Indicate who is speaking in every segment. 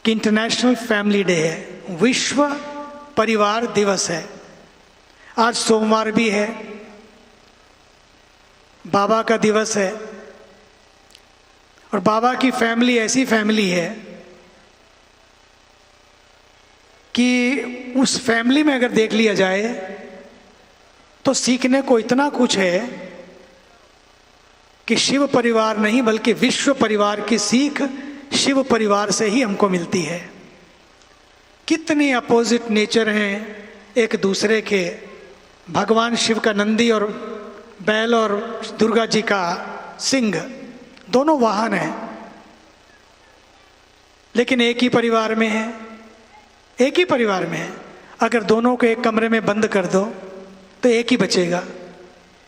Speaker 1: कि international family day है, विश्व परिवार दिवस है। आज सोमवार भी है, बाबा का दिवस है। और बाबा की फैमिली ऐसी फैमिली है कि उस फैमिली में अगर देख लिया जाए तो सीखने को इतना कुछ है कि शिव परिवार नहीं बल्कि विश्व परिवार की सीख शिव परिवार से ही हमको मिलती है। कितने अपोजिट नेचर हैं एक दूसरे के। भगवान शिव का नंदी और बैल और दुर्गा जी का सिंह, दोनों वाहन हैं, लेकिन एक ही परिवार में है, एक ही परिवार में है। अगर दोनों को एक कमरे में बंद कर दो तो एक ही बचेगा,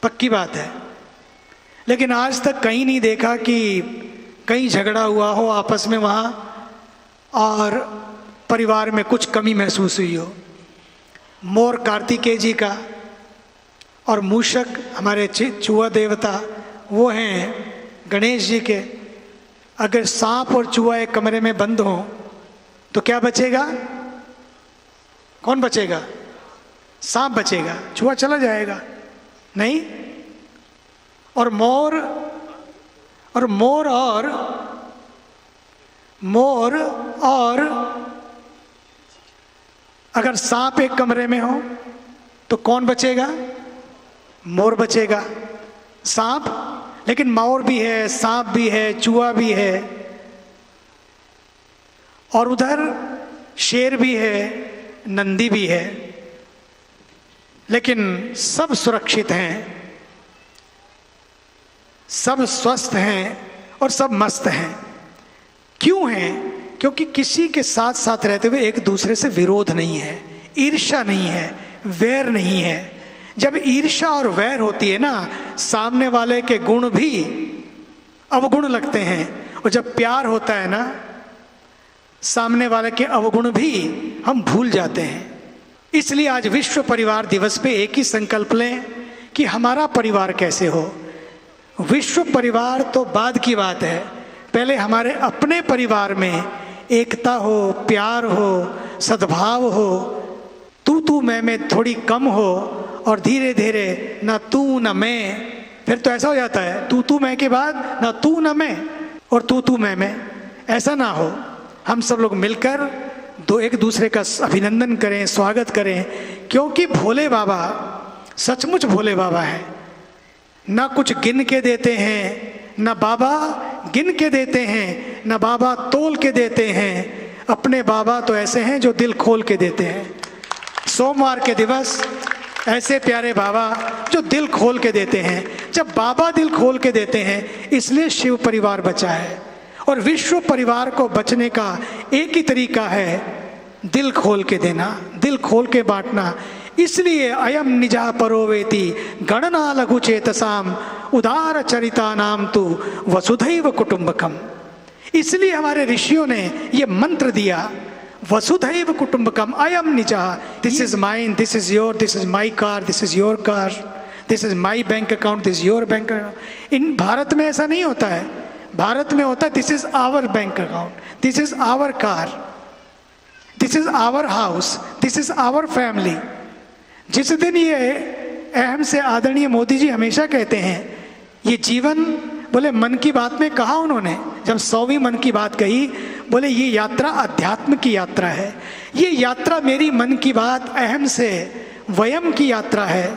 Speaker 1: पक्की बात है। लेकिन आज तक कहीं नहीं देखा कि कहीं झगड़ा हुआ हो आपस में वहाँ और परिवार में कुछ कमी महसूस हुई हो। मोर कार्तिकेय जी का और मूषक हमारे चूहा देवता वो हैं गणेश जी के। अगर सांप और चूहा एक कमरे में बंद हो तो क्या बचेगा? कौन बचेगा? सांप बचेगा, चूहा चला जाएगा नहीं। और मोर अगर सांप एक कमरे में हो तो कौन बचेगा? मोर बचेगा, सांप। लेकिन मोर भी है, सांप भी है, चूहा भी है, और उधर शेर भी है, नंदी भी है, लेकिन सब सुरक्षित हैं, सब स्वस्थ हैं और सब मस्त हैं। क्यों हैं? क्योंकि किसी के साथ साथ रहते हुए एक दूसरे से विरोध नहीं है, ईर्ष्या नहीं है, वैर नहीं है। जब ईर्ष्या और वैर होती है ना, सामने वाले के गुण भी अवगुण लगते हैं। और जब प्यार होता है ना, सामने वाले के अवगुण भी हम भूल जाते हैं। इसलिए आज विश्व परिवार दिवस पे एक ही संकल्प लें कि हमारा परिवार कैसे हो। विश्व परिवार तो बाद की बात है, पहले हमारे अपने परिवार में एकता हो, प्यार हो, सद्भाव हो, तू मैं थोड़ी कम हो, और धीरे धीरे ना तू ना मैं, फिर तो ऐसा हो जाता है तू मैं के बाद ना तू ना मैं और तू मैं। ऐसा ना हो, हम सब लोग मिलकर एक दूसरे का अभिनंदन करें, स्वागत करें। क्योंकि भोले बाबा सचमुच भोले बाबा हैं। ना कुछ गिन के देते हैं, ना बाबा गिन के देते हैं, ना बाबा तोल के देते हैं। अपने बाबा तो ऐसे हैं जो दिल खोल के देते हैं। सोमवार के दिवस ऐसे प्यारे बाबा जो दिल खोल के देते हैं। जब बाबा दिल खोल के देते हैं, इसलिए शिव परिवार बचा है। और विश्व परिवार को बचने का एक ही तरीका है, दिल खोल के देना, दिल खोल के बांटना। इसलिए अयम निजा परोवेति गणना लघु चेतसाम उदार चरिता नाम तु वसुधैव कुटुंबकम। इसलिए हमारे ऋषियों ने ये मंत्र दिया, वसुधैव कुटुंबकम अयम निजा। This is mine, this is your, this is my car, this is your car, this is my bank account, this is your bank account. In Bharat में ऐसा नहीं होता है। भारत में होता है this is our bank account, this is our car, this is our house, this is our family. जिस दिन ये अहम से आदरणीय मोदी जी हमेशा कहते हैं ये जीवन, बोले मन की बात में कहा उन्होंने, जब 100वीं मन की बात कही, बोले ये यात्रा अध्यात्म की यात्रा है। ये यात्रा मेरी मन की बात अहम से वयम की यात्रा है।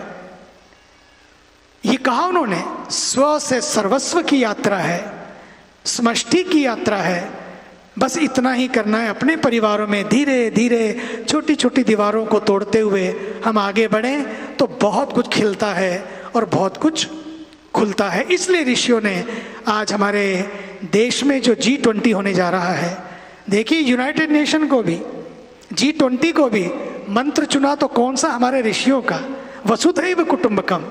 Speaker 1: ये कहा उन्होंने, स्व से सर्वस्व की यात्रा है, समष्टि की यात्रा है। बस इतना ही करना है। अपने परिवारों में धीरे धीरे छोटी छोटी दीवारों को तोड़ते हुए हम आगे बढ़ें तो बहुत कुछ खिलता है और बहुत कुछ खुलता है। इसलिए ऋषियों ने आज हमारे देश में जो G20 होने जा रहा है, देखिए यूनाइटेड नेशन को भी, G20 को भी मंत्र चुना तो कौन सा? हमारे ऋषियों का, वसुधैव कुटुंबकम।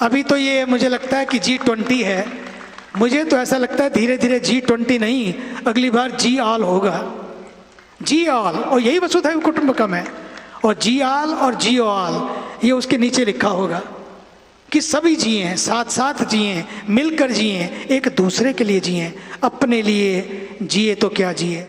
Speaker 1: अभी तो ये मुझे लगता है कि G20 है, मुझे तो ऐसा लगता है धीरे धीरे G20 नहीं, अगली बार जी ऑल होगा, जी ऑल। और यही वसुधैव कुटुंबकम है। और जी ऑल और जी ऑल ये उसके नीचे लिखा होगा कि सभी जिए, साथ साथ जिए, मिलकर जिए, एक दूसरे के लिए जिए, अपने लिए जिए तो क्या जिए।